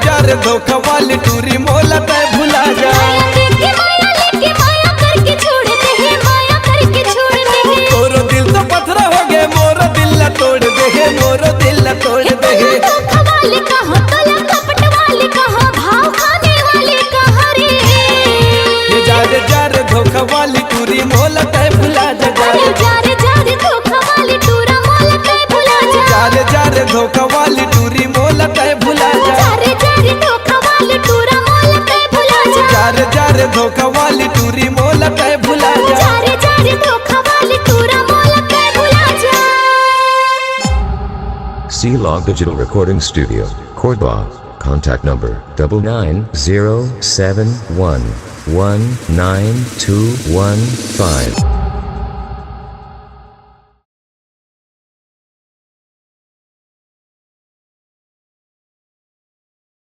जार धोखा वाली टूरी मोला तय भुला जा। तोरो दिल तो पत्थर हो गए, मोरो दिल ला तोड़ दे, मोरो दिल ला तोड़ दे। जार जार धोखा वाली टूरी मोला तय भुला जा। जार जार धोखा वाली टूरी मोला तय भुला जा। जार जार धोखा वाली टूरी मोला तय भुला जा। C-Log Digital Recording Studio, Cordoba. Contact number 99071192115.